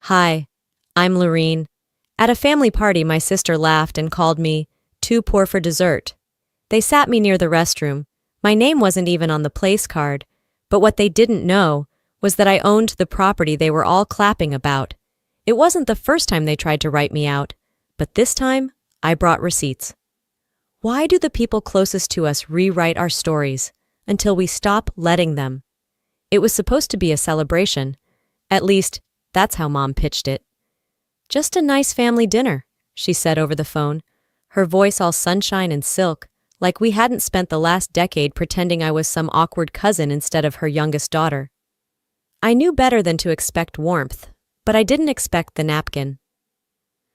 Hi, I'm Lorene. At a family party, my sister laughed and called me too poor for dessert. They sat me near the restroom. My name wasn't even on the place card, but what they didn't know was that I owned the property they were all clapping about. It wasn't the first time they tried to write me out, but this time I brought receipts. Why do the people closest to us rewrite our stories until we stop letting them? It was supposed to be a celebration. At least, that's how Mom pitched it. "Just a nice family dinner," she said over the phone, her voice all sunshine and silk, like we hadn't spent the last decade pretending I was some awkward cousin instead of her youngest daughter. I knew better than to expect warmth, but I didn't expect the napkin.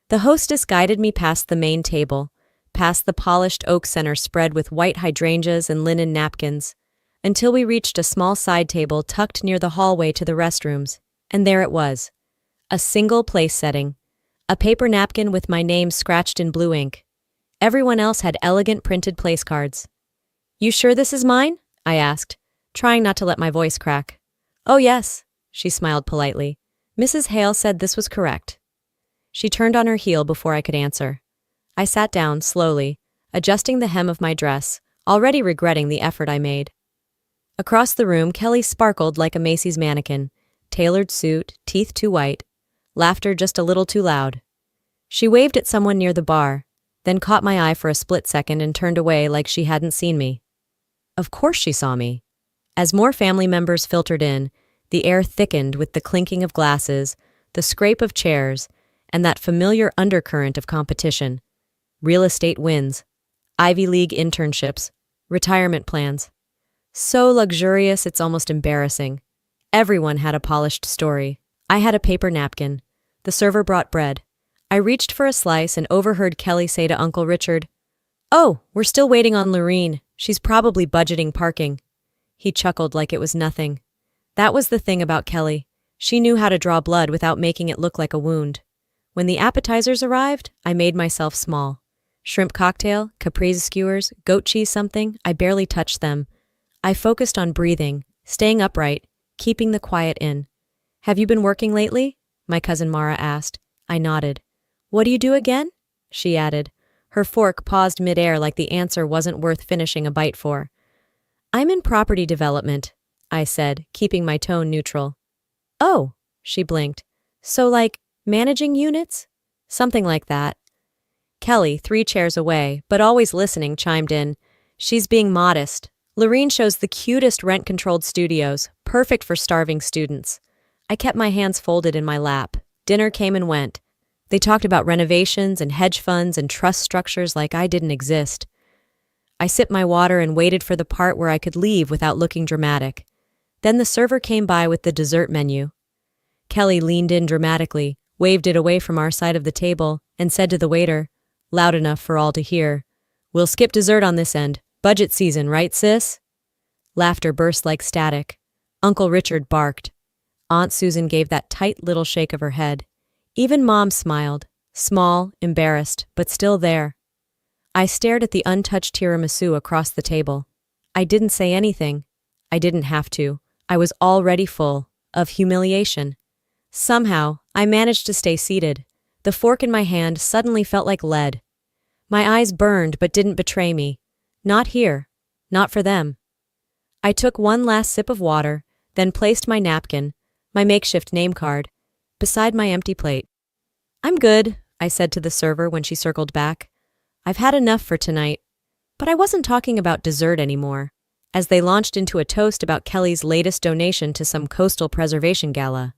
The hostess guided me past the main table, past the polished oak center spread with white hydrangeas and linen napkins, until we reached a small side table tucked near the hallway to the restrooms, and there it was. A single place setting. A paper napkin with my name scratched in blue ink. Everyone else had elegant printed place cards. "You sure this is mine?" I asked, trying not to let my voice crack. "Oh yes," she smiled politely. "Mrs. Hale said this was correct." She turned on her heel before I could answer. I sat down, slowly, adjusting the hem of my dress, already regretting the effort I made. Across the room, Kelly sparkled like a Macy's mannequin. Tailored suit, teeth too white, laughter just a little too loud. She waved at someone near the bar, then caught my eye for a split second and turned away like she hadn't seen me. Of course she saw me. As more family members filtered in, the air thickened with the clinking of glasses, the scrape of chairs, and that familiar undercurrent of competition. Real estate wins, Ivy League internships, retirement plans. So luxurious it's almost embarrassing. Everyone had a polished story. I had a paper napkin. The server brought bread. I reached for a slice and overheard Kelly say to Uncle Richard, "Oh, we're still waiting on Lorene. She's probably budgeting parking." He chuckled like it was nothing. That was the thing about Kelly. She knew how to draw blood without making it look like a wound. When the appetizers arrived, I made myself small. Shrimp cocktail, caprese skewers, goat cheese something, I barely touched them. I focused on breathing, staying upright, keeping the quiet in. "Have you been working lately?" my cousin Mara asked. I nodded. "What do you do again?" she added. Her fork paused midair like the answer wasn't worth finishing a bite for. "I'm in property development," I said, keeping my tone neutral. "Oh," she blinked. "So like, managing units?" "Something like that." Kelly, 3 chairs away, but always listening, chimed in. "She's being modest. Lorene shows the cutest rent-controlled studios, perfect for starving students." I kept my hands folded in my lap. Dinner came and went. They talked about renovations and hedge funds and trust structures like I didn't exist. I sipped my water and waited for the part where I could leave without looking dramatic. Then the server came by with the dessert menu. Kelly leaned in dramatically, waved it away from our side of the table, and said to the waiter, loud enough for all to hear, "We'll skip dessert on this end. Budget season, right, sis?" Laughter burst like static. Uncle Richard barked. Aunt Susan gave that tight little shake of her head. Even Mom smiled, small, embarrassed, but still there. I stared at the untouched tiramisu across the table. I didn't say anything. I didn't have to. I was already full of humiliation. Somehow, I managed to stay seated. The fork in my hand suddenly felt like lead. My eyes burned but didn't betray me. Not here. Not for them. I took one last sip of water, then placed my napkin, my makeshift name card, beside my empty plate. "I'm good," I said to the server when she circled back. "I've had enough for tonight." But I wasn't talking about dessert anymore, as they launched into a toast about Kelly's latest donation to some coastal preservation gala.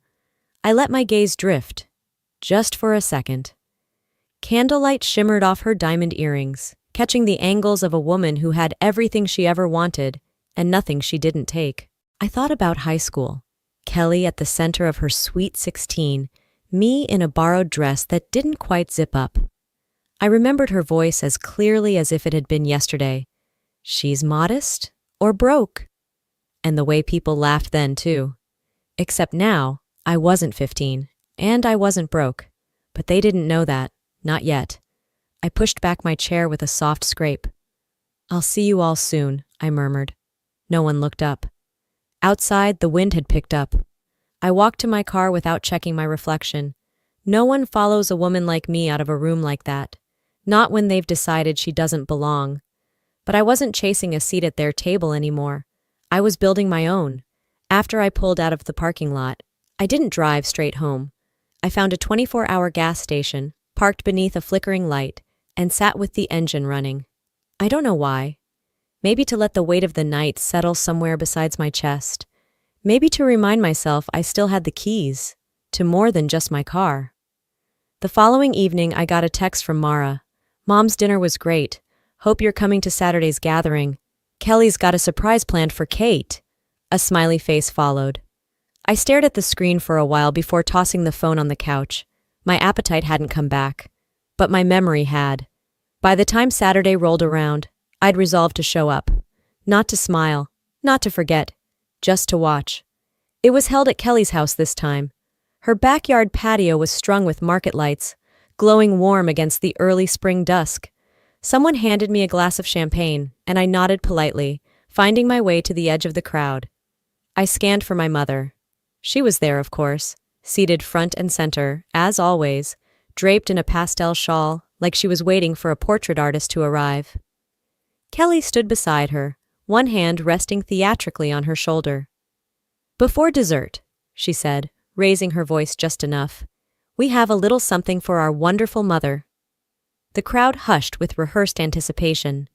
I let my gaze drift, just for a second. Candlelight shimmered off her diamond earrings, catching the angles of a woman who had everything she ever wanted and nothing she didn't take. I thought about high school. Kelly at the center of her sweet 16, me in a borrowed dress that didn't quite zip up. I remembered her voice as clearly as if it had been yesterday. "She's modest or broke?" And the way people laughed then, too. Except now, I wasn't 15, and I wasn't broke. But they didn't know that, not yet. I pushed back my chair with a soft scrape. "I'll see you all soon," I murmured. No one looked up. Outside, the wind had picked up. I walked to my car without checking my reflection. No one follows a woman like me out of a room like that. Not when they've decided she doesn't belong. But I wasn't chasing a seat at their table anymore. I was building my own. After I pulled out of the parking lot, I didn't drive straight home. I found a 24-hour gas station, parked beneath a flickering light, and sat with the engine running. I don't know why. Maybe to let the weight of the night settle somewhere besides my chest. Maybe to remind myself I still had the keys to more than just my car. The following evening, I got a text from Mara. Mom's dinner was great. Hope you're coming to Saturday's gathering. Kelly's got a surprise planned for Kate. A smiley face followed. I stared at the screen for a while before tossing the phone on the couch. My appetite hadn't come back, but my memory had. By the time Saturday rolled around, I'd resolved to show up. Not to smile, not to forget, just to watch. It was held at Kelly's house this time. Her backyard patio was strung with market lights, glowing warm against the early spring dusk. Someone handed me a glass of champagne, and I nodded politely, finding my way to the edge of the crowd. I scanned for my mother. She was there, of course, seated front and center, as always, draped in a pastel shawl, like she was waiting for a portrait artist to arrive. Kelly stood beside her, one hand resting theatrically on her shoulder. "Before dessert," she said, raising her voice just enough, "we have a little something for our wonderful mother." The crowd hushed with rehearsed anticipation.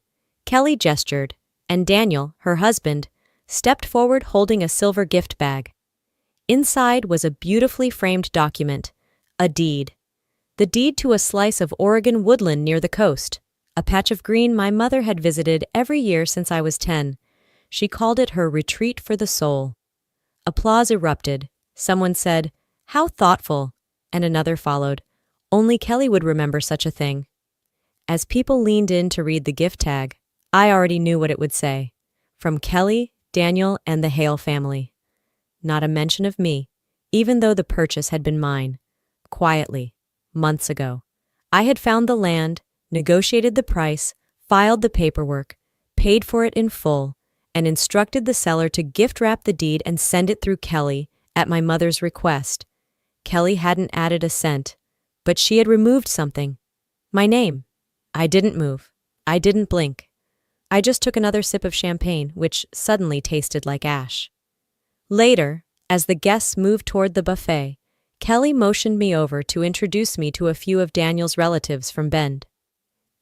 Kelly gestured, and Daniel, her husband, stepped forward holding a silver gift bag. Inside was a beautifully framed document, a deed. The deed to a slice of Oregon woodland near the coast, a patch of green my mother had visited every year since I was 10. She called it her retreat for the soul. Applause erupted. Someone said, "How thoughtful," and another followed. Only Kelly would remember such a thing. As people leaned in to read the gift tag, I already knew what it would say. From Kelly, Daniel, and the Hale family. Not a mention of me, even though the purchase had been mine. Quietly, months ago. I had found the land, negotiated the price, filed the paperwork, paid for it in full, and instructed the seller to gift wrap the deed and send it through Kelly at my mother's request. Kelly hadn't added a cent, but she had removed something. My name. I didn't move. I didn't blink. I just took another sip of champagne, which suddenly tasted like ash. Later, as the guests moved toward the buffet, Kelly motioned me over to introduce me to a few of Daniel's relatives from Bend.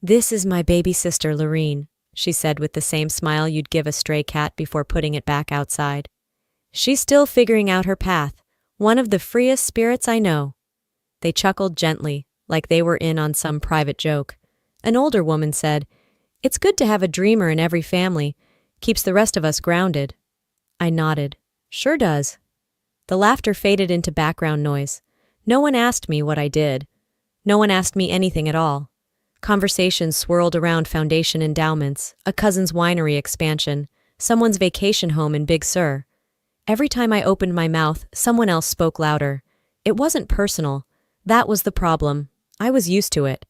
"This is my baby sister, Lorene," she said with the same smile you'd give a stray cat before putting it back outside. "She's still figuring out her path, one of the freest spirits I know." They chuckled gently, like they were in on some private joke. An older woman said, "It's good to have a dreamer in every family. Keeps the rest of us grounded." I nodded. "Sure does." The laughter faded into background noise. No one asked me what I did. No one asked me anything at all. Conversations swirled around foundation endowments, a cousin's winery expansion, someone's vacation home in Big Sur. Every time I opened my mouth, someone else spoke louder. It wasn't personal. That was the problem. I was used to it.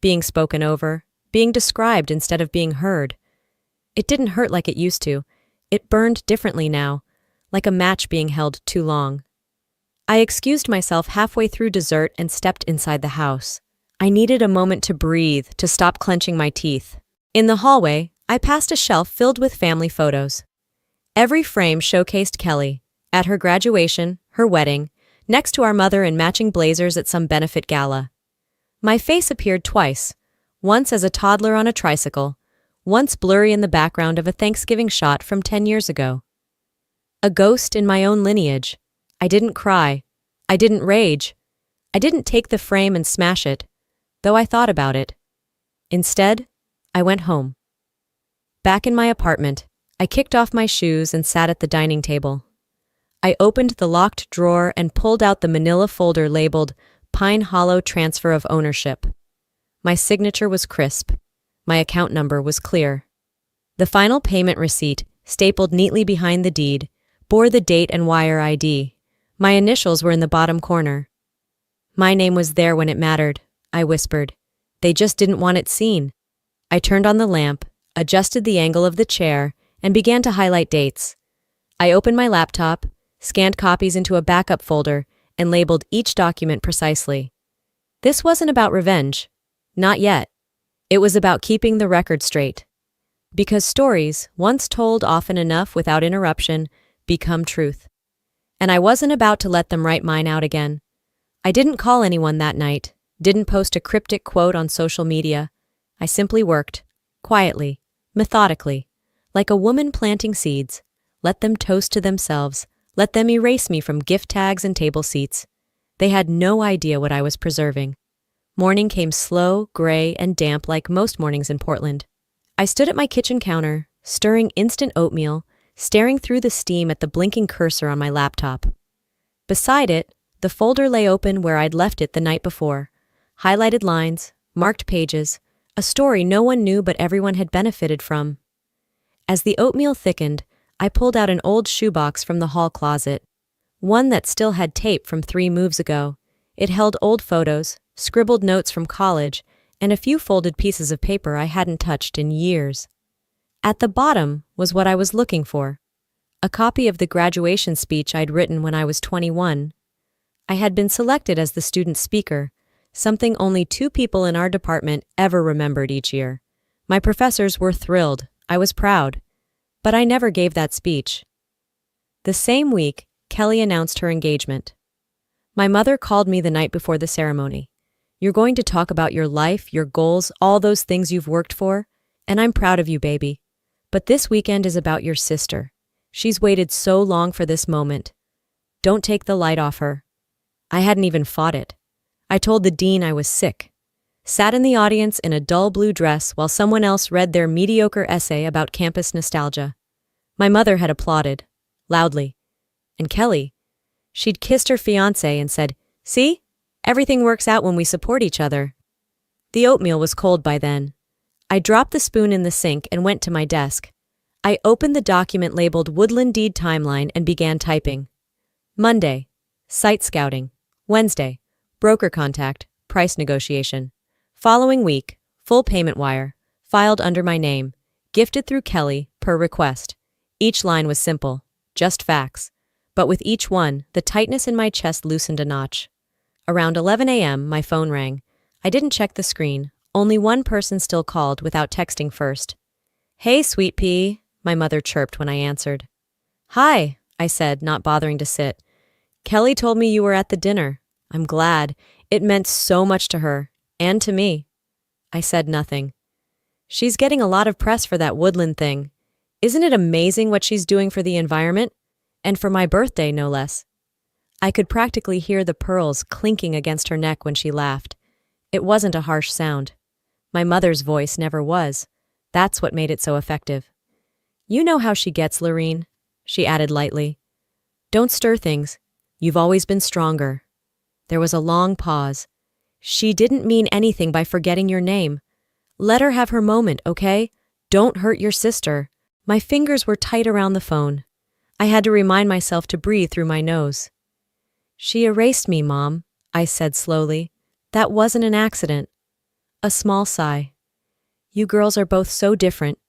Being spoken over, being described instead of being heard. It didn't hurt like it used to. It burned differently now, like a match being held too long. I excused myself halfway through dessert and stepped inside the house. I needed a moment to breathe, to stop clenching my teeth. In the hallway, I passed a shelf filled with family photos. Every frame showcased Kelly, at her graduation, her wedding, next to our mother in matching blazers at some benefit gala. My face appeared twice, once as a toddler on a tricycle, once blurry in the background of a Thanksgiving shot from 10 years ago. A ghost in my own lineage. I didn't cry. I didn't rage. I didn't take the frame and smash it, though I thought about it. Instead, I went home. Back in my apartment, I kicked off my shoes and sat at the dining table. I opened the locked drawer and pulled out the manila folder labeled Pine Hollow Transfer of Ownership. My signature was crisp. My account number was clear. The final payment receipt, stapled neatly behind the deed, bore the date and wire ID. My initials were in the bottom corner. My name was there when it mattered, I whispered. They just didn't want it seen. I turned on the lamp, adjusted the angle of the chair, and began to highlight dates. I opened my laptop, scanned copies into a backup folder, and labeled each document precisely. This wasn't about revenge. Not yet. It was about keeping the record straight. Because stories, once told often enough without interruption, become truth. And I wasn't about to let them write mine out again. I didn't call anyone that night, didn't post a cryptic quote on social media. I simply worked, quietly, methodically, like a woman planting seeds. Let them toast to themselves, let them erase me from gift tags and table seats. They had no idea what I was preserving. Morning came slow, gray, and damp like most mornings in Portland. I stood at my kitchen counter, stirring instant oatmeal, staring through the steam at the blinking cursor on my laptop. Beside it, the folder lay open where I'd left it the night before. Highlighted lines, marked pages, a story no one knew but everyone had benefited from. As the oatmeal thickened, I pulled out an old shoebox from the hall closet. One that still had tape from 3 moves ago. It held old photos, scribbled notes from college, and a few folded pieces of paper I hadn't touched in years. At the bottom was what I was looking for. A copy of the graduation speech I'd written when I was 21. I had been selected as the student speaker, something only 2 people in our department ever remembered each year. My professors were thrilled. I was proud. But I never gave that speech. The same week, Kelly announced her engagement. My mother called me the night before the ceremony. "You're going to talk about your life, your goals, all those things you've worked for, and I'm proud of you, baby. But this weekend is about your sister. She's waited so long for this moment. Don't take the light off her." I hadn't even fought it. I told the dean I was sick. Sat in the audience in a dull blue dress while someone else read their mediocre essay about campus nostalgia. My mother had applauded, loudly. And Kelly, she'd kissed her fiancé and said, "See? Everything works out when we support each other." The oatmeal was cold by then. I dropped the spoon in the sink and went to my desk. I opened the document labeled Woodland Deed Timeline and began typing. Monday, site scouting. Wednesday, broker contact, price negotiation. Following week, full payment wire, filed under my name, gifted through Kelly, per request. Each line was simple, just facts. But with each one, the tightness in my chest loosened a notch. Around 11 a.m., my phone rang. I didn't check the screen. Only one person still called without texting first. "Hey, sweet pea," my mother chirped when I answered. "Hi," I said, not bothering to sit. "Kelly told me you were at the dinner. I'm glad. It meant so much to her. And to me." I said nothing. "She's getting a lot of press for that Woodland thing. Isn't it amazing what she's doing for the environment? And for my birthday, no less." I could practically hear the pearls clinking against her neck when she laughed. It wasn't a harsh sound. My mother's voice never was. That's what made it so effective. "You know how she gets, Lorene," she added lightly. "Don't stir things. You've always been stronger." There was a long pause. "She didn't mean anything by forgetting your name. Let her have her moment, okay? Don't hurt your sister." My fingers were tight around the phone. I had to remind myself to breathe through my nose. "She erased me, Mom," I said slowly. "That wasn't an accident." A small sigh. "You girls are both so different,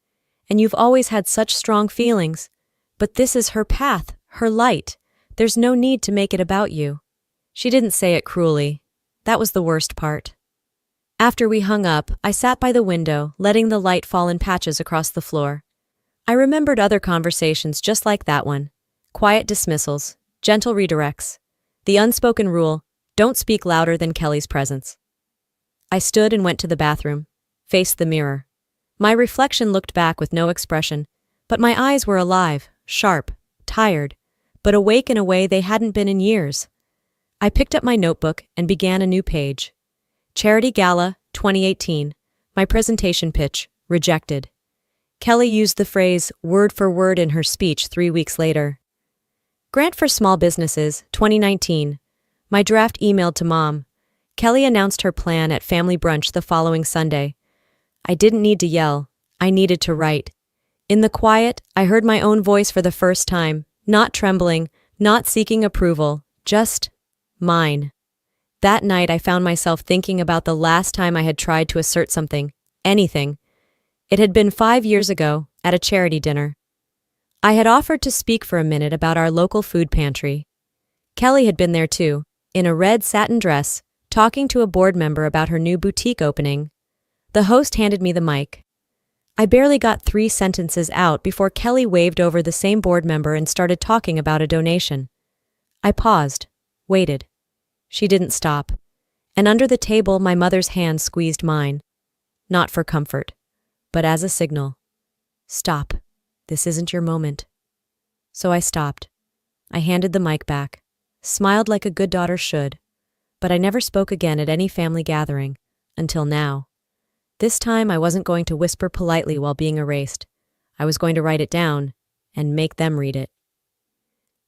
and you've always had such strong feelings. But this is her path, her light. There's no need to make it about you." She didn't say it cruelly. That was the worst part. After we hung up, I sat by the window, letting the light fall in patches across the floor. I remembered other conversations just like that one. Quiet dismissals, gentle redirects. The unspoken rule, don't speak louder than Kelly's presence. I stood and went to the bathroom, faced the mirror. My reflection looked back with no expression, but my eyes were alive, sharp, tired, but awake in a way they hadn't been in years. I picked up my notebook and began a new page. Charity Gala, 2018. My presentation pitch, rejected. Kelly used the phrase word for word in her speech 3 weeks later. Grant for Small Businesses, 2019. My draft emailed to Mom. Kelly announced her plan at family brunch the following Sunday. I didn't need to yell. I needed to write. In the quiet, I heard my own voice for the first time, not trembling, not seeking approval, just mine. That night I found myself thinking about the last time I had tried to assert something, anything. It had been 5 years ago, at a charity dinner. I had offered to speak for a minute about our local food pantry. Kelly had been there too, in a red satin dress, talking to a board member about her new boutique opening. The host handed me the mic. I barely got 3 sentences out before Kelly waved over the same board member and started talking about a donation. I paused, waited. She didn't stop. And under the table, my mother's hand squeezed mine. Not for comfort, but as a signal. Stop. This isn't your moment. So I stopped. I handed the mic back, smiled like a good daughter should, but I never spoke again at any family gathering, until now. This time I wasn't going to whisper politely while being erased. I was going to write it down and make them read it.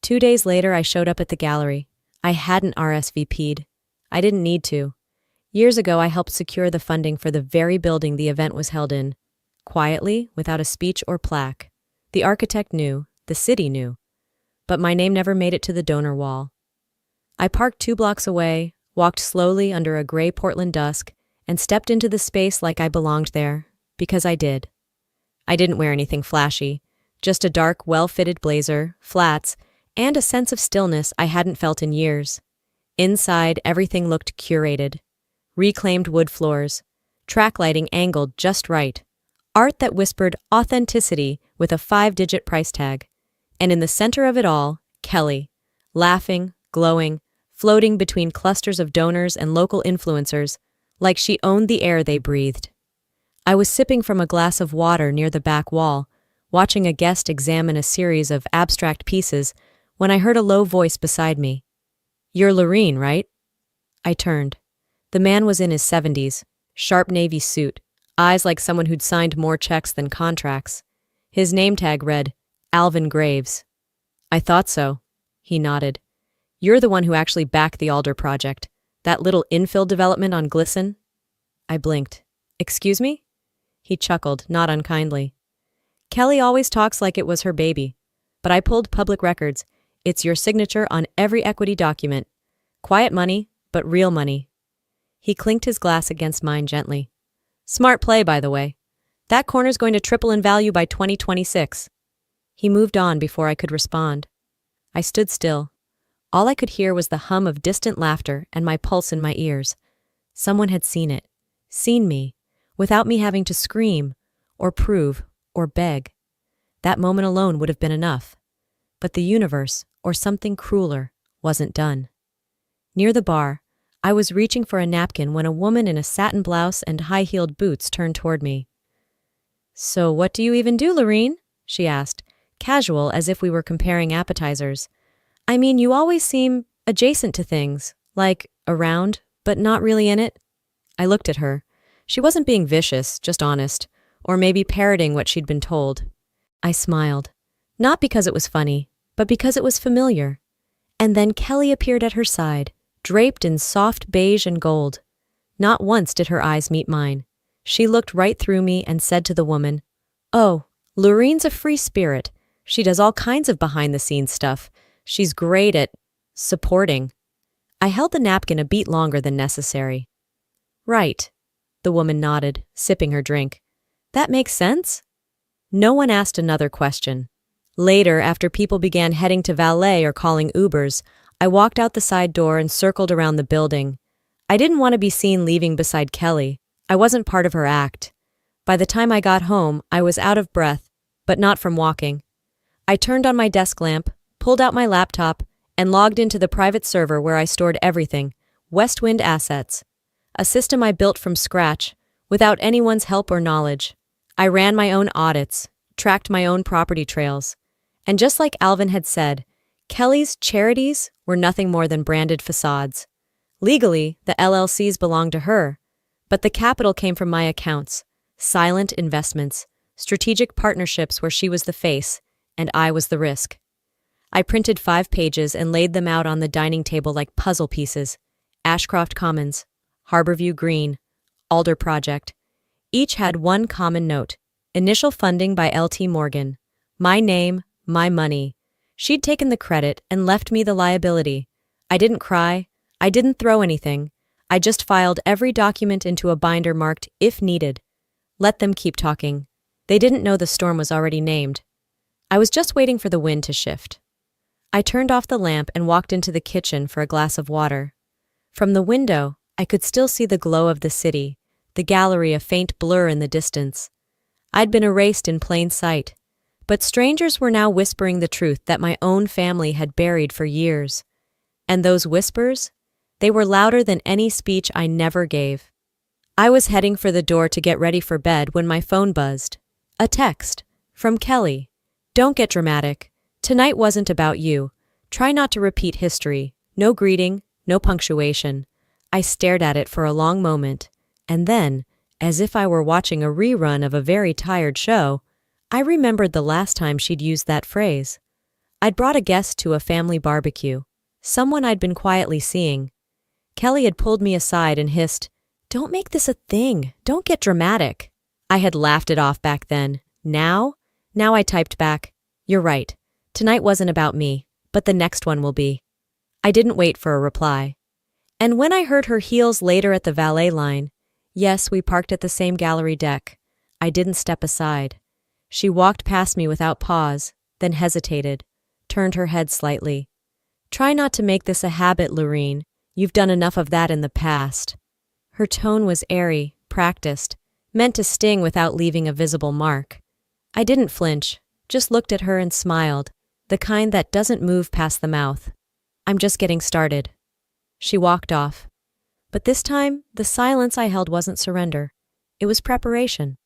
2 days later, I showed up at the gallery. I hadn't RSVP'd. I didn't need to. Years ago, I helped secure the funding for the very building the event was held in. Quietly, without a speech or plaque. The architect knew, the city knew. But my name never made it to the donor wall. I parked 2 blocks away, walked slowly under a gray Portland dusk, and stepped into the space like I belonged there, because I did. I didn't wear anything flashy, just a dark, well-fitted blazer, flats, and a sense of stillness I hadn't felt in years. Inside, everything looked curated. Reclaimed wood floors, track lighting angled just right, art that whispered authenticity with a 5-digit price tag. And in the center of it all, Kelly, laughing, glowing, floating between clusters of donors and local influencers, like she owned the air they breathed. I was sipping from a glass of water near the back wall, watching a guest examine a series of abstract pieces, when I heard a low voice beside me. "You're Lorene, right?" I turned. The man was in his 70s, sharp navy suit, eyes like someone who'd signed more checks than contracts. His name tag read, Alvin Graves. "I thought so," he nodded. "You're the one who actually backed the Alder project, that little infill development on Glisson?" I blinked. "Excuse me?" He chuckled, not unkindly. "Kelly always talks like it was her baby, but I pulled public records. It's your signature on every equity document. Quiet money, but real money." He clinked his glass against mine gently. "Smart play, by the way. That corner's going to triple in value by 2026. He moved on before I could respond. I stood still. All I could hear was the hum of distant laughter and my pulse in my ears. Someone had seen it, seen me, without me having to scream, or prove, or beg. That moment alone would have been enough. But the universe, or something crueler, wasn't done. Near the bar, I was reaching for a napkin when a woman in a satin blouse and high-heeled boots turned toward me. "So what do you even do, Lorene?" she asked, casual as if we were comparing appetizers. "I mean, you always seem adjacent to things, like around, but not really in it." I looked at her. She wasn't being vicious, just honest, or maybe parroting what she'd been told. I smiled, not because it was funny, but because it was familiar. And then Kelly appeared at her side, draped in soft beige and gold. Not once did her eyes meet mine. She looked right through me and said to the woman, "Oh, Lorene's a free spirit. She does all kinds of behind-the-scenes stuff. She's great at supporting." I held the napkin a beat longer than necessary. "Right," the woman nodded, sipping her drink. "That makes sense?" No one asked another question. Later, after people began heading to valet or calling Ubers, I walked out the side door and circled around the building. I didn't want to be seen leaving beside Kelly. I wasn't part of her act. By the time I got home, I was out of breath, but not from walking. I turned on my desk lamp, pulled out my laptop, and logged into the private server where I stored everything, Westwind Assets, a system I built from scratch, without anyone's help or knowledge. I ran my own audits, tracked my own property trails. And just like Alvin had said, Kelly's charities were nothing more than branded facades. Legally, the LLCs belonged to her, but the capital came from my accounts, silent investments, strategic partnerships where she was the face, and I was the risk. I printed 5 pages and laid them out on the dining table like puzzle pieces. Ashcroft Commons, Harborview Green, Alder Project. Each had one common note: initial funding by L.T. Morgan. My name, my money. She'd taken the credit and left me the liability. I didn't cry. I didn't throw anything. I just filed every document into a binder marked, "if needed." Let them keep talking. They didn't know the storm was already named. I was just waiting for the wind to shift. I turned off the lamp and walked into the kitchen for a glass of water. From the window, I could still see the glow of the city, the gallery a faint blur in the distance. I'd been erased in plain sight, but strangers were now whispering the truth that my own family had buried for years. And those whispers? They were louder than any speech I never gave. I was heading for the door to get ready for bed when my phone buzzed. A text. From Kelly. Don't get dramatic. Tonight wasn't about you. Try not to repeat history. No greeting, no punctuation. I stared at it for a long moment, and then, as if I were watching a rerun of a very tired show, I remembered the last time she'd used that phrase. I'd brought a guest to a family barbecue, someone I'd been quietly seeing. Kelly had pulled me aside and hissed, "Don't make this a thing. Don't get dramatic." I had laughed it off back then. Now I typed back, "You're right. Tonight wasn't about me, but the next one will be." I didn't wait for a reply. And when I heard her heels later at the valet line, yes, we parked at the same gallery deck, I didn't step aside. She walked past me without pause, then hesitated, turned her head slightly. "Try not to make this a habit, Lorene. You've done enough of that in the past." Her tone was airy, practiced, meant to sting without leaving a visible mark. I didn't flinch, just looked at her and smiled, the kind that doesn't move past the mouth. "I'm just getting started." She walked off. But this time, the silence I held wasn't surrender. It was preparation.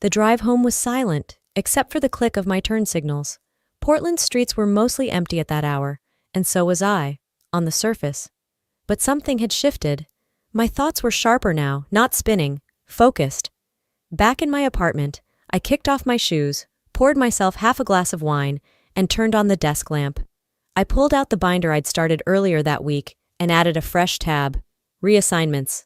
The drive home was silent, except for the click of my turn signals. Portland's streets were mostly empty at that hour, and so was I, on the surface. But something had shifted. My thoughts were sharper now, not spinning, focused. Back in my apartment, I kicked off my shoes, poured myself half a glass of wine, and turned on the desk lamp. I pulled out the binder I'd started earlier that week and added a fresh tab, reassignments.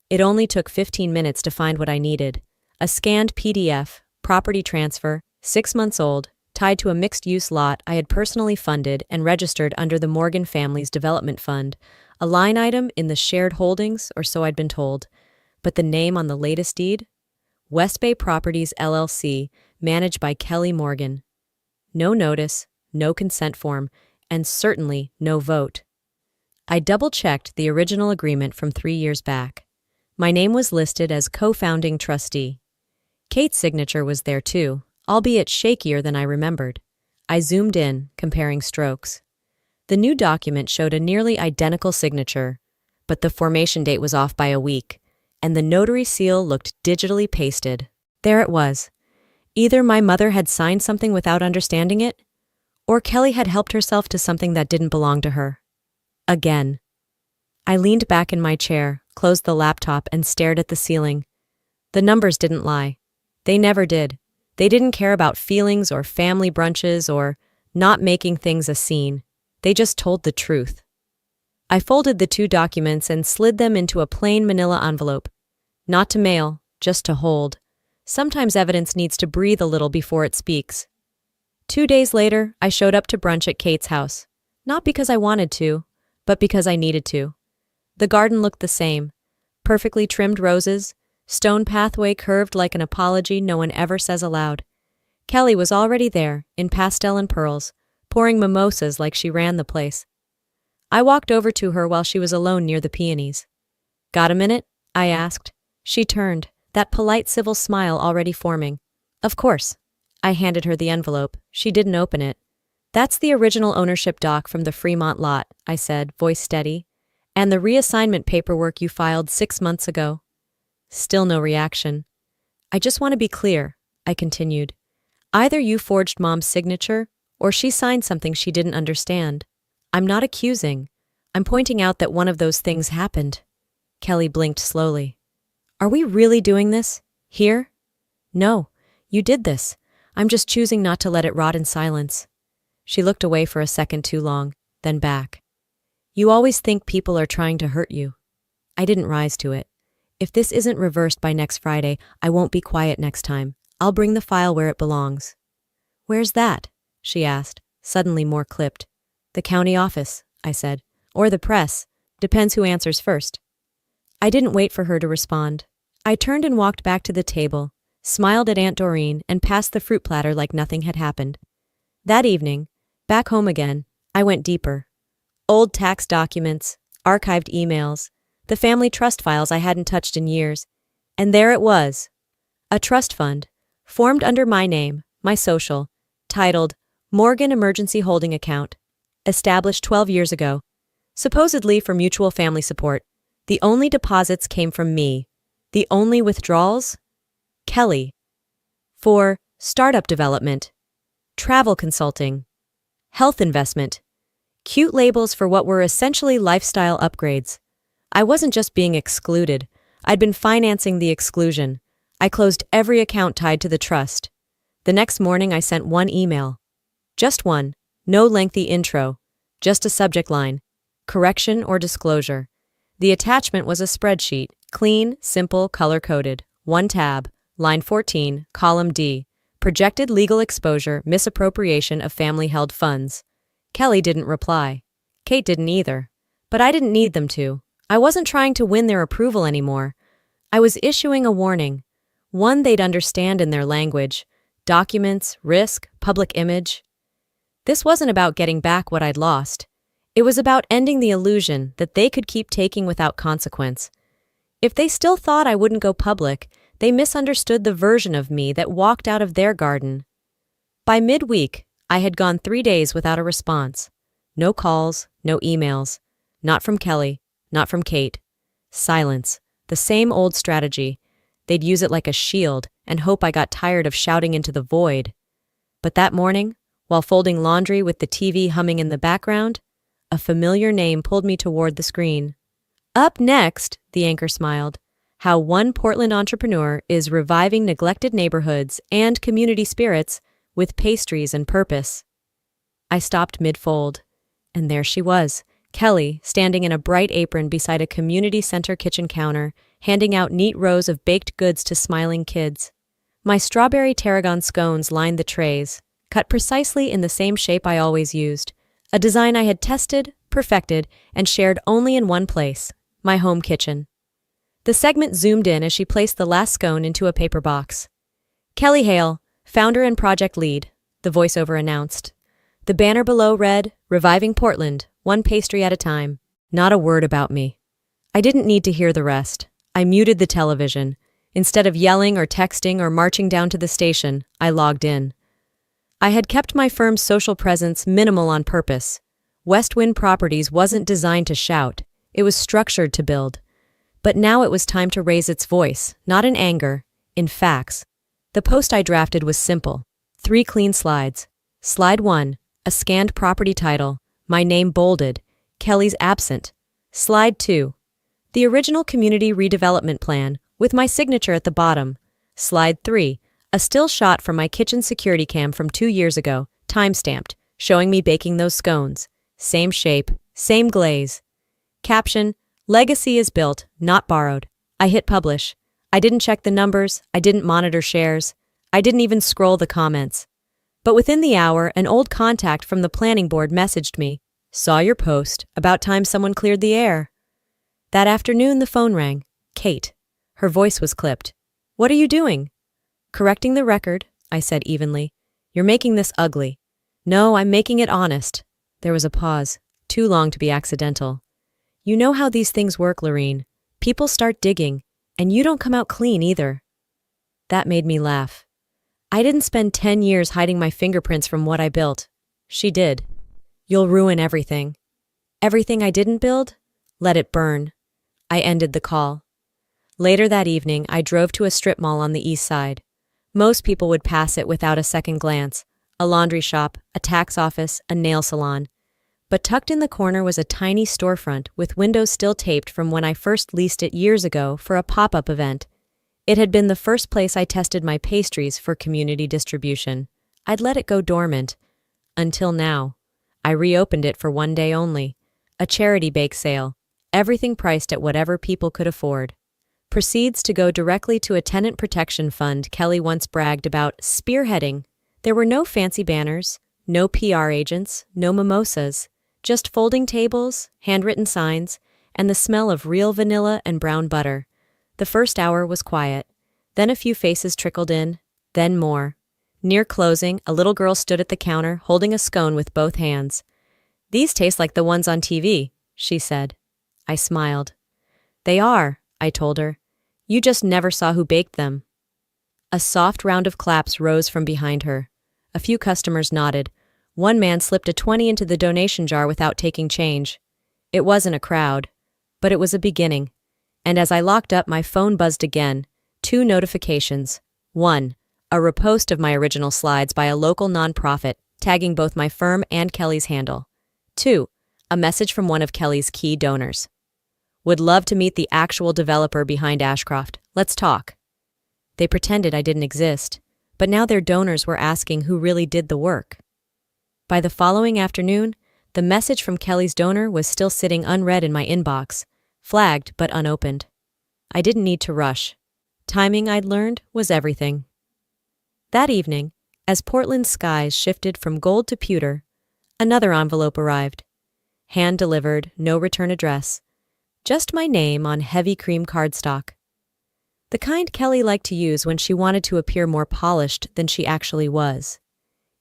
It only took 15 minutes to find what I needed. A scanned PDF, property transfer, 6 months old, tied to a mixed-use lot I had personally funded and registered under the Morgan family's development fund, a line item in the shared holdings, or so I'd been told. But the name on the latest deed? West Bay Properties LLC, managed by Kelly Morgan. No notice, no consent form, and certainly no vote. I double-checked the original agreement from 3 years back. My name was listed as co-founding trustee. Kate's signature was there too, albeit shakier than I remembered. I zoomed in, comparing strokes. The new document showed a nearly identical signature, but the formation date was off by a week, and the notary seal looked digitally pasted. There it was. Either my mother had signed something without understanding it, or Kelly had helped herself to something that didn't belong to her. Again. I leaned back in my chair, closed the laptop, and stared at the ceiling. The numbers didn't lie. They never did. They didn't care about feelings or family brunches or not making things a scene. They just told the truth. I folded the 2 documents and slid them into a plain manila envelope. Not to mail, just to hold. Sometimes evidence needs to breathe a little before it speaks. 2 days later, I showed up to brunch at Kate's house. Not because I wanted to, but because I needed to. The garden looked the same. Perfectly trimmed roses, stone pathway curved like an apology no one ever says aloud. Kelly was already there, in pastel and pearls, pouring mimosas like she ran the place. I walked over to her while she was alone near the peonies. "Got a minute?" I asked. She turned, that polite civil smile already forming. "Of course." I handed her the envelope. She didn't open it. "That's the original ownership doc from the Fremont lot," I said, voice steady. "And the reassignment paperwork you filed 6 months ago." Still no reaction. "I just want to be clear," I continued. "Either you forged Mom's signature, or she signed something she didn't understand. I'm not accusing. I'm pointing out that one of those things happened." Kelly blinked slowly. "Are we really doing this? Here?" "No, you did this. I'm just choosing not to let it rot in silence." She looked away for a second too long, then back. "You always think people are trying to hurt you." I didn't rise to it. "If this isn't reversed by next Friday, I won't be quiet next time. I'll bring the file where it belongs." "Where's that?" she asked, suddenly more clipped. "The county office," I said. "Or the press. Depends who answers first." I didn't wait for her to respond. I turned and walked back to the table, smiled at Aunt Doreen, and passed the fruit platter like nothing had happened. That evening, back home again, I went deeper. Old tax documents, archived emails, the family trust files I hadn't touched in years. And there it was. A trust fund, formed under my name, my social, titled Morgan Emergency Holding Account, established 12 years ago, supposedly for mutual family support. The only deposits came from me. The only withdrawals? Kelly. For startup development, travel consulting, health investment, cute labels for what were essentially lifestyle upgrades. I wasn't just being excluded, I'd been financing the exclusion. I closed every account tied to the trust. The next morning I sent one email. Just one, no lengthy intro, just a subject line, correction or disclosure. The attachment was a spreadsheet, clean, simple, color-coded, one tab, line 14, column D, projected legal exposure, misappropriation of family-held funds. Kelly didn't reply. Kate didn't either. But I didn't need them to. I wasn't trying to win their approval anymore. I was issuing a warning, one they'd understand in their language, documents, risk, public image. This wasn't about getting back what I'd lost. It was about ending the illusion that they could keep taking without consequence. If they still thought I wouldn't go public, they misunderstood the version of me that walked out of their garden. By midweek, I had gone 3 days without a response. No calls, no emails. Not from Kelly, not from Kate. Silence. The same old strategy. They'd use it like a shield and hope I got tired of shouting into the void. But that morning, while folding laundry with the TV humming in the background, a familiar name pulled me toward the screen. Up next, the anchor smiled, how one Portland entrepreneur is reviving neglected neighborhoods and community spirits with pastries and purpose. I stopped mid-fold, and there she was, Kelly, standing in a bright apron beside a community center kitchen counter, handing out neat rows of baked goods to smiling kids. My strawberry tarragon scones lined the trays, cut precisely in the same shape I always used, a design I had tested, perfected, and shared only in one place, my home kitchen. The segment zoomed in as she placed the last scone into a paper box. Kelly Hale, founder and project lead, the voiceover announced. The banner below read, Reviving Portland, one pastry at a time. Not a word about me. I didn't need to hear the rest. I muted the television. Instead of yelling or texting or marching down to the station, I logged in. I had kept my firm's social presence minimal on purpose. West Wind Properties wasn't designed to shout. It was structured to build. But now it was time to raise its voice, not in anger, in facts. The post I drafted was simple. 3 clean slides. Slide 1, a scanned property title, my name bolded, Kelly's absent. Slide 2, the original community redevelopment plan, with my signature at the bottom. Slide 3, a still shot from my kitchen security cam from 2 years ago, time-stamped, showing me baking those scones. Same shape, same glaze. Caption, Legacy is built, not borrowed. I hit publish. I didn't check the numbers, I didn't monitor shares, I didn't even scroll the comments. But within the hour, an old contact from the planning board messaged me. Saw your post, about time someone cleared the air. That afternoon the phone rang. Kate. Her voice was clipped. What are you doing? Correcting the record, I said evenly. You're making this ugly. No, I'm making it honest. There was a pause, too long to be accidental. You know how these things work, Lorene. People start digging, and you don't come out clean either. That made me laugh. I didn't spend 10 years hiding my fingerprints from what I built. She did. You'll ruin everything. Everything I didn't build? Let it burn. I ended the call. Later that evening, I drove to a strip mall on the east side. Most people would pass it without a second glance. A laundry shop, a tax office, a nail salon. But tucked in the corner was a tiny storefront with windows still taped from when I first leased it years ago for a pop-up event. It had been the first place I tested my pastries for community distribution. I'd let it go dormant. Until now. I reopened it for one day only. A charity bake sale. Everything priced at whatever people could afford. Proceeds to go directly to a tenant protection fund Kelly once bragged about spearheading. There were no fancy banners, no PR agents, no mimosas, just folding tables, handwritten signs, and the smell of real vanilla and brown butter. The first hour was quiet. Then a few faces trickled in, then more. Near closing, a little girl stood at the counter holding a scone with both hands. These taste like the ones on TV, she said. I smiled. They are, I told her. You just never saw who baked them. A soft round of claps rose from behind her. A few customers nodded. One man slipped a 20 into the donation jar without taking change. It wasn't a crowd, but it was a beginning. And as I locked up, my phone buzzed again. 2 notifications. 1. A repost of my original slides by a local nonprofit, tagging both my firm and Kelly's handle. 2. A message from one of Kelly's key donors. Would love to meet the actual developer behind Ashcroft. Let's talk. They pretended I didn't exist, but now their donors were asking who really did the work. By the following afternoon, the message from Kelly's donor was still sitting unread in my inbox, flagged but unopened. I didn't need to rush. Timing, I'd learned, was everything. That evening, as Portland's skies shifted from gold to pewter, another envelope arrived. Hand-delivered, no return address. Just my name on heavy cream cardstock. The kind Kelly liked to use when she wanted to appear more polished than she actually was.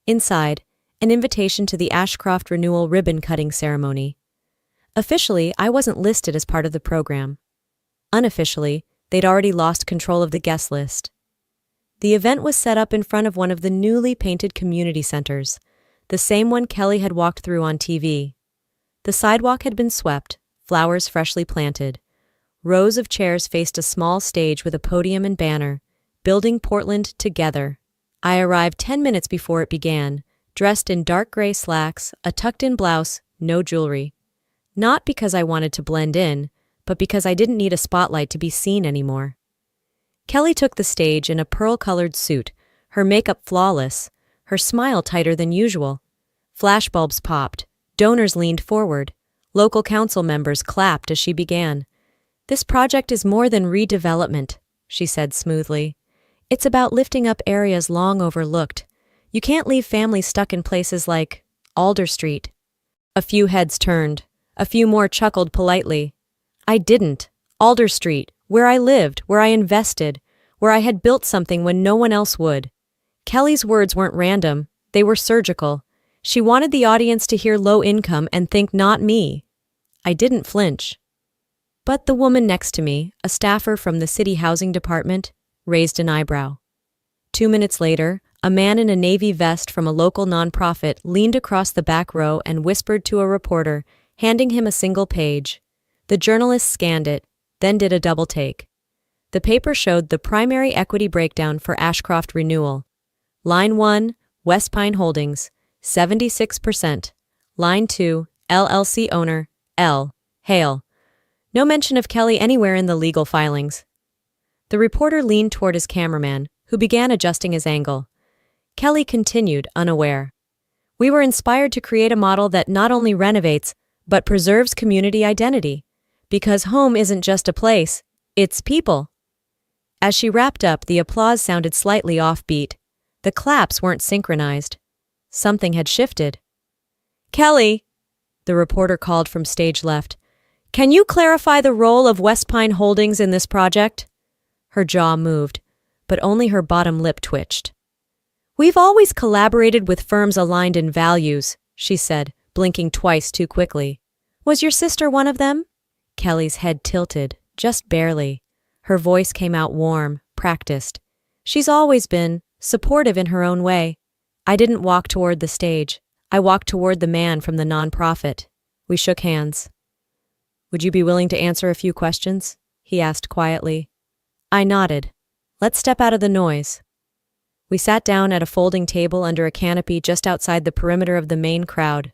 Inside, an invitation to the Ashcroft renewal ribbon-cutting ceremony. Officially, I wasn't listed as part of the program. Unofficially, they'd already lost control of the guest list. The event was set up in front of one of the newly painted community centers, the same one Kelly had walked through on TV. The sidewalk had been swept, flowers freshly planted. Rows of chairs faced a small stage with a podium and banner, building Portland together. I arrived 10 minutes before it began, dressed in dark gray slacks, a tucked-in blouse, no jewelry. Not because I wanted to blend in, but because I didn't need a spotlight to be seen anymore. Kelly took the stage in a pearl-colored suit, her makeup flawless, her smile tighter than usual. Flashbulbs popped, donors leaned forward, local council members clapped as she began. "This project is more than redevelopment," she said smoothly. "It's about lifting up areas long overlooked. You can't leave families stuck in places like Alder Street." A few heads turned. A few more chuckled politely. I didn't. Alder Street, where I lived, where I invested, where I had built something when no one else would. Kelly's words weren't random. They were surgical. She wanted the audience to hear low income and think not me. I didn't flinch. But the woman next to me, a staffer from the city housing department, raised an eyebrow. 2 minutes later, a man in a navy vest from a local nonprofit leaned across the back row and whispered to a reporter, handing him a single page. The journalist scanned it, then did a double take. The paper showed the primary equity breakdown for Ashcroft Renewal. Line 1, West Pine Holdings, 76%. Line 2, LLC owner, L. Hale. No mention of Kelly anywhere in the legal filings. The reporter leaned toward his cameraman, who began adjusting his angle. Kelly continued, unaware. "We were inspired to create a model that not only renovates, but preserves community identity. Because home isn't just a place, it's people." As she wrapped up, the applause sounded slightly offbeat. The claps weren't synchronized. Something had shifted. "Kelly," the reporter called from stage left, "can you clarify the role of West Pine Holdings in this project?" Her jaw moved, but only her bottom lip twitched. "We've always collaborated with firms aligned in values," she said, blinking twice too quickly. "Was your sister one of them?" Kelly's head tilted, just barely. Her voice came out warm, practiced. "She's always been supportive in her own way. I didn't walk toward the stage. I walked toward the man from the nonprofit. We shook hands. "Would you be willing to answer a few questions?" he asked quietly. I nodded. "Let's step out of the noise." We sat down at a folding table under a canopy just outside the perimeter of the main crowd.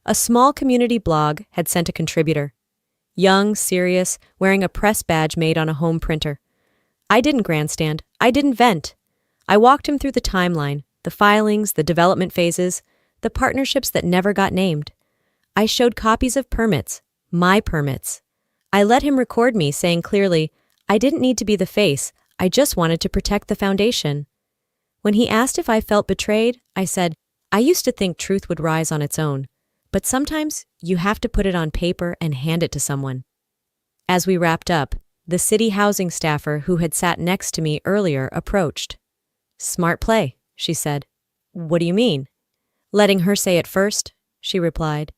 A small community blog had sent a contributor. Young, serious, wearing a press badge made on a home printer. I didn't grandstand. I didn't vent. I walked him through the timeline, the filings, the development phases, the partnerships that never got named. I showed copies of permits, my permits. I let him record me saying clearly, I didn't need to be the face, I just wanted to protect the foundation. When he asked if I felt betrayed, I said, I used to think truth would rise on its own, but sometimes you have to put it on paper and hand it to someone. As we wrapped up, the city housing staffer who had sat next to me earlier approached. "Smart play," she said. "What do you mean?" "Letting her say it first," she replied.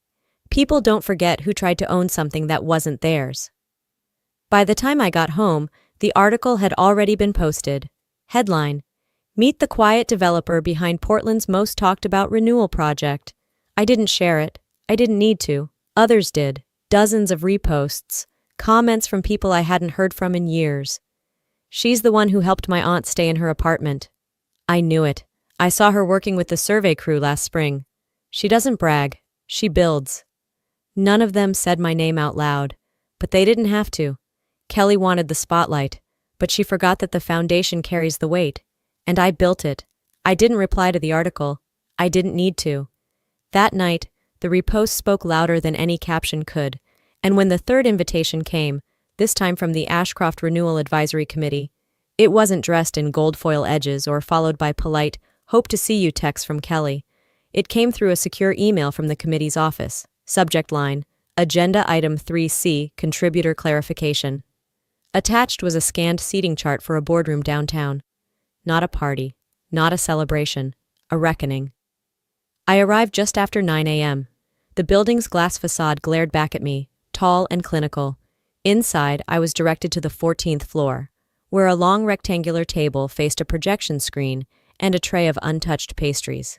"People don't forget who tried to own something that wasn't theirs." By the time I got home, the article had already been posted. Headline: Meet the quiet developer behind Portland's most talked about renewal project. I didn't share it. I didn't need to. Others did. Dozens of reposts. Comments from people I hadn't heard from in years. She's the one who helped my aunt stay in her apartment. I knew it. I saw her working with the survey crew last spring. She doesn't brag. She builds. None of them said my name out loud, but they didn't have to. Kelly wanted the spotlight, but she forgot that the foundation carries the weight. And I built it. I didn't reply to the article. I didn't need to. That night, the repost spoke louder than any caption could, and when the third invitation came, this time from the Ashcroft Renewal Advisory Committee, it wasn't dressed in gold foil edges or followed by polite, "Hope to see you" texts from Kelly. It came through a secure email from the committee's office. Subject line: Agenda Item 3C, Contributor Clarification. Attached was a scanned seating chart for a boardroom downtown. Not a party, not a celebration, a reckoning. I arrived just after 9 a.m. The building's glass facade glared back at me, tall and clinical. Inside, I was directed to the 14th floor, where a long rectangular table faced a projection screen and a tray of untouched pastries.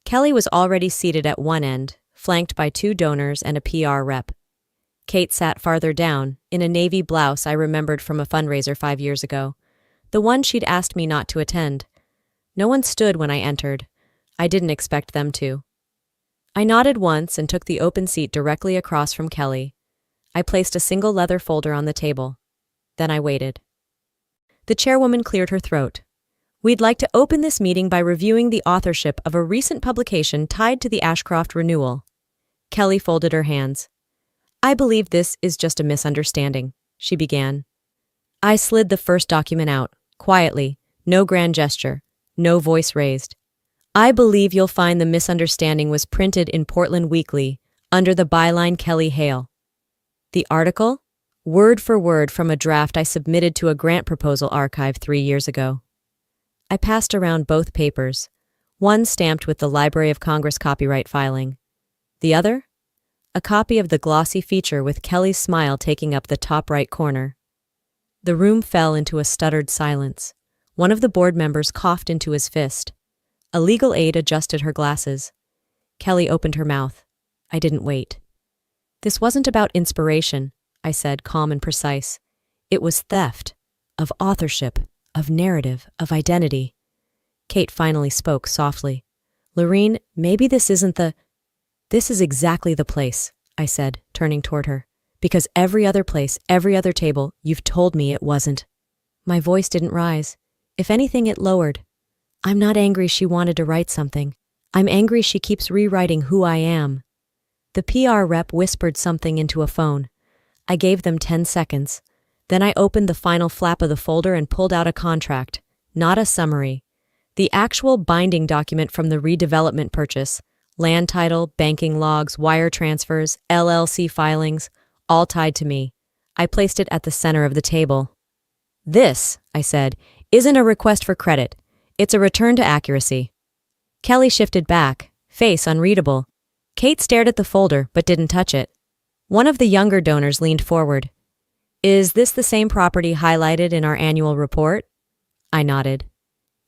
Kelly was already seated at one end, flanked by 2 donors and a PR rep. Kate sat farther down, in a navy blouse I remembered from a fundraiser 5 years ago, the one she'd asked me not to attend. No one stood when I entered. I didn't expect them to. I nodded once and took the open seat directly across from Kelly. I placed a single leather folder on the table. Then I waited. The chairwoman cleared her throat. We'd like to open this meeting by reviewing the authorship of a recent publication tied to the Ashcroft renewal. Kelly folded her hands. I believe this is just a misunderstanding, she began. I slid the first document out, quietly, no grand gesture, no voice raised. I believe you'll find the misunderstanding was printed in Portland Weekly, under the byline Kelly Hale. The article? Word for word from a draft I submitted to a grant proposal archive 3 years ago. I passed around both papers, one stamped with the Library of Congress copyright filing. The other? A copy of the glossy feature with Kelly's smile taking up the top right corner. The room fell into a stuttered silence. One of the board members coughed into his fist. A legal aide adjusted her glasses. Kelly opened her mouth. I didn't wait. This wasn't about inspiration, I said, calm and precise. It was theft, of authorship, of narrative, of identity. Kate finally spoke softly. Lorene, maybe this isn't the... This is exactly the place, I said, turning toward her. Because every other place, every other table, you've told me it wasn't. My voice didn't rise. If anything, it lowered. I'm not angry she wanted to write something. I'm angry she keeps rewriting who I am. The PR rep whispered something into a phone. I gave them 10 seconds. Then I opened the final flap of the folder and pulled out a contract, not a summary. The actual binding document from the redevelopment purchase, land title, banking logs, wire transfers, LLC filings, all tied to me. I placed it at the center of the table. This, I said, isn't a request for credit. It's a return to accuracy. Kelly shifted back, face unreadable. Kate stared at the folder but didn't touch it. One of the younger donors leaned forward. Is this the same property highlighted in our annual report? I nodded.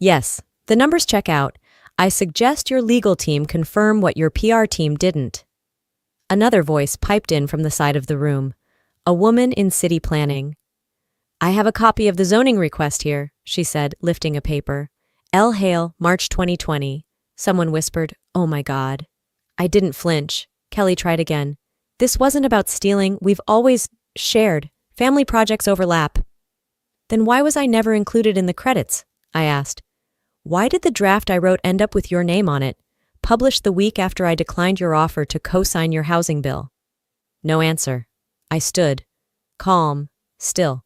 Yes, the numbers check out. I suggest your legal team confirm what your PR team didn't. Another voice piped in from the side of the room. A woman in city planning. I have a copy of the zoning request here, she said, lifting a paper. L. Hale, March 2020. Someone whispered, oh my God. I didn't flinch. Kelly tried again. This wasn't about stealing. We've always shared. Family projects overlap. Then why was I never included in the credits? I asked. Why did the draft I wrote end up with your name on it, published the week after I declined your offer to co-sign your housing bill? No answer. I stood, calm, still.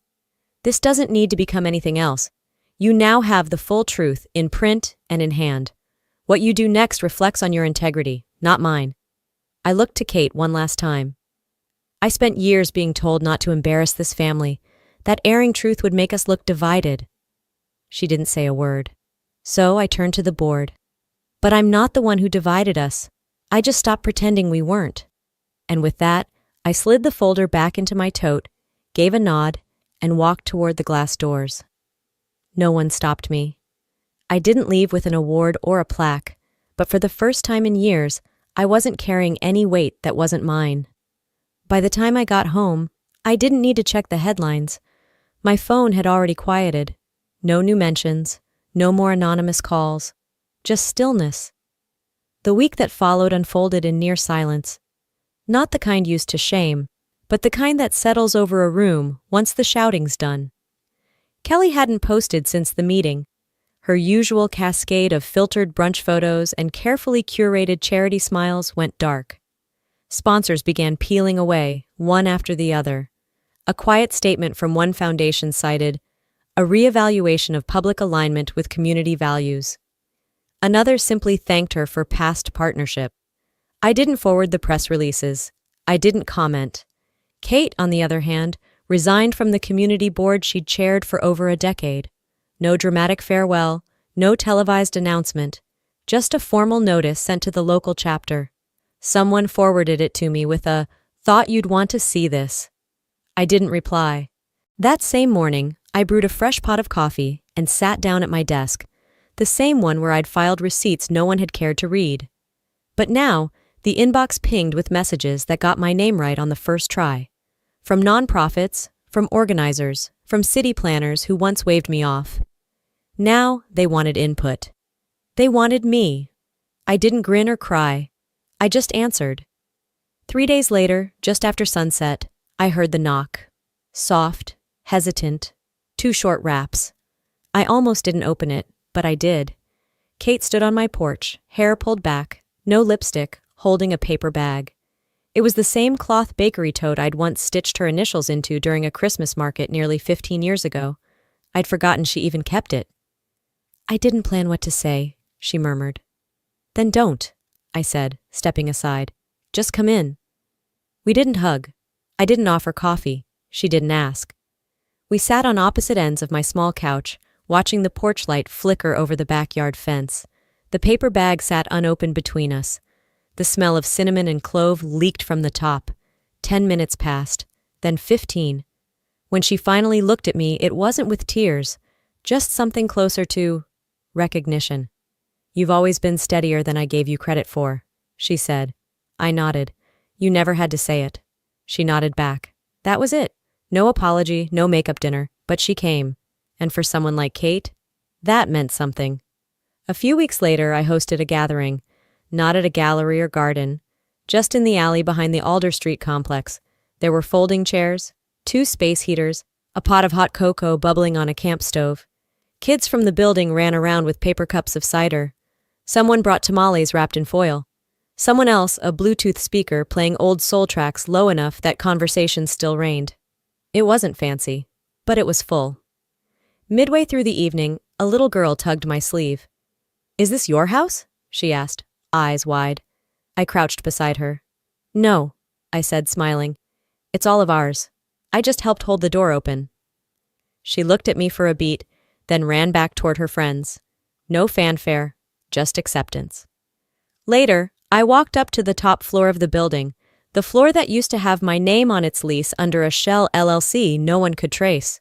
This doesn't need to become anything else. You now have the full truth in print and in hand. What you do next reflects on your integrity, not mine. I looked to Kate one last time. I spent years being told not to embarrass this family, that airing truth would make us look divided. She didn't say a word. So I turned to the board. But I'm not the one who divided us. I just stopped pretending we weren't. And with that, I slid the folder back into my tote, gave a nod, and walked toward the glass doors. No one stopped me. I didn't leave with an award or a plaque, but for the first time in years, I wasn't carrying any weight that wasn't mine. By the time I got home, I didn't need to check the headlines. My phone had already quieted. No new mentions, no more anonymous calls, just stillness. The week that followed unfolded in near silence. Not the kind used to shame, but the kind that settles over a room once the shouting's done. Kelly hadn't posted since the meeting. Her usual cascade of filtered brunch photos and carefully curated charity smiles went dark. Sponsors began peeling away, one after the other. A quiet statement from one foundation cited, "A reevaluation of public alignment with community values." Another simply thanked her for past partnership. I didn't forward the press releases. I didn't comment. Kate, on the other hand, resigned from the community board she'd chaired for over a decade. No dramatic farewell, no televised announcement, just a formal notice sent to the local chapter. Someone forwarded it to me with a, "Thought you'd want to see this." I didn't reply. That same morning, I brewed a fresh pot of coffee and sat down at my desk, the same one where I'd filed receipts no one had cared to read. But now, the inbox pinged with messages that got my name right on the first try. From nonprofits, from organizers, from city planners who once waved me off. Now, they wanted input. They wanted me. I didn't grin or cry. I just answered. 3 days later, just after sunset, I heard the knock. Soft, hesitant, 2 short raps. I almost didn't open it, but I did. Kate stood on my porch, hair pulled back, no lipstick, holding a paper bag. It was the same cloth bakery tote I'd once stitched her initials into during a Christmas market nearly 15 years ago. I'd forgotten she even kept it. "I didn't plan what to say," she murmured. "Then don't," I said, stepping aside. "Just come in." We didn't hug. I didn't offer coffee. She didn't ask. We sat on opposite ends of my small couch, watching the porch light flicker over the backyard fence. The paper bag sat unopened between us. The smell of cinnamon and clove leaked from the top. 10 minutes passed, then 15. When she finally looked at me, it wasn't with tears, just something closer to recognition. "You've always been steadier than I gave you credit for," she said. I nodded. "You never had to say it." She nodded back. That was it. No apology, no makeup dinner, but she came. And for someone like Kate, that meant something. A few weeks later, I hosted a gathering. Not at a gallery or garden, just in the alley behind the Alder Street complex. There were folding chairs, 2 space heaters, a pot of hot cocoa bubbling on a camp stove. Kids from the building ran around with paper cups of cider. Someone brought tamales wrapped in foil. Someone else, a Bluetooth speaker playing old soul tracks low enough that conversation still reigned. It wasn't fancy, but it was full. Midway through the evening, a little girl tugged my sleeve. "Is this your house?" she asked, eyes wide. I crouched beside her. "No," I said, smiling. "It's all of ours. I just helped hold the door open." She looked at me for a beat, then ran back toward her friends. No fanfare, just acceptance. Later, I walked up to the top floor of the building, the floor that used to have my name on its lease under a shell LLC no one could trace.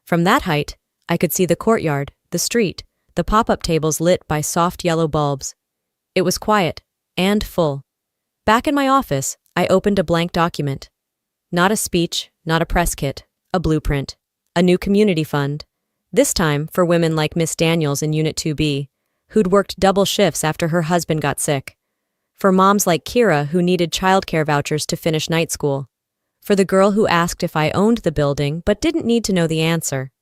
From that height, I could see the courtyard, the street, the pop-up tables lit by soft yellow bulbs. It was quiet and full. Back in my office, I opened a blank document. Not a speech, not a press kit, a blueprint, a new community fund, this time for women like Miss Daniels in Unit 2B, who'd worked double shifts after her husband got sick. For moms like Kira who needed childcare vouchers to finish night school. For the girl who asked if I owned the building but didn't need to know the answer.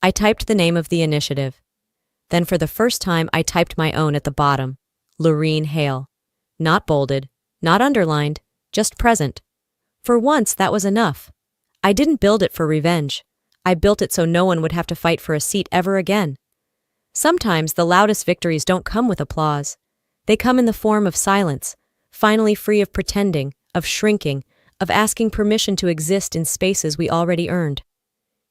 I typed the name of the initiative. Then for the first time I typed my own at the bottom. Lorene Hale. Not bolded, not underlined, just present. For once, that was enough. I didn't build it for revenge. I built it so no one would have to fight for a seat ever again. Sometimes the loudest victories don't come with applause. They come in the form of silence, finally free of pretending, of shrinking, of asking permission to exist in spaces we already earned.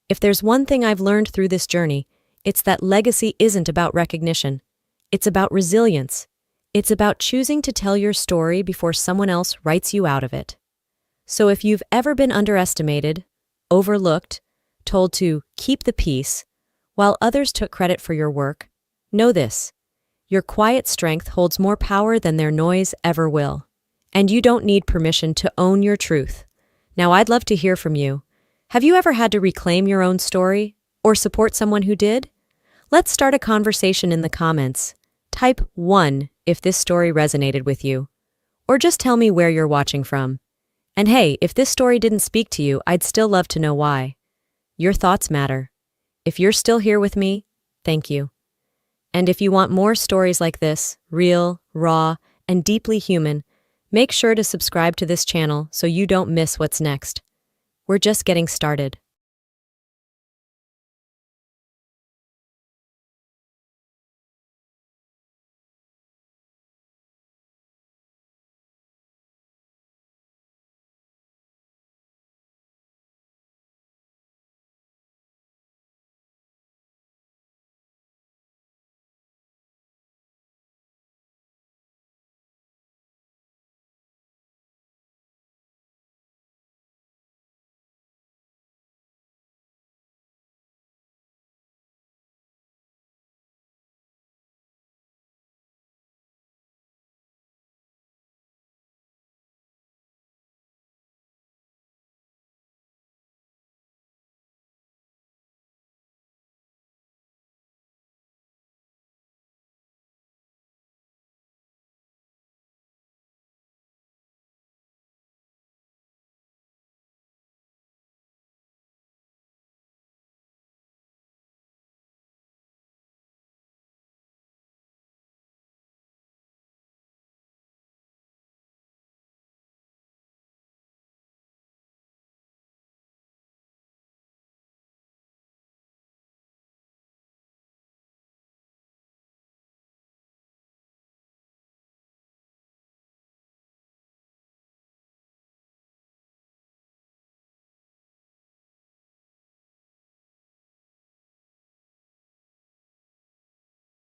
If there's one thing I've learned through this journey, it's that legacy isn't about recognition. It's about resilience. It's about choosing to tell your story before someone else writes you out of it. So if you've ever been underestimated, overlooked, told to keep the peace, while others took credit for your work, know this: your quiet strength holds more power than their noise ever will. And you don't need permission to own your truth. Now, I'd love to hear from you. Have you ever had to reclaim your own story or support someone who did? Let's start a conversation in the comments. Type 1 if this story resonated with you, or just tell me where you're watching from. And hey, if this story didn't speak to you, I'd still love to know why. Your thoughts matter. If you're still here with me, thank you. And if you want more stories like this, real, raw, and deeply human, make sure to subscribe to this channel so you don't miss what's next. We're just getting started.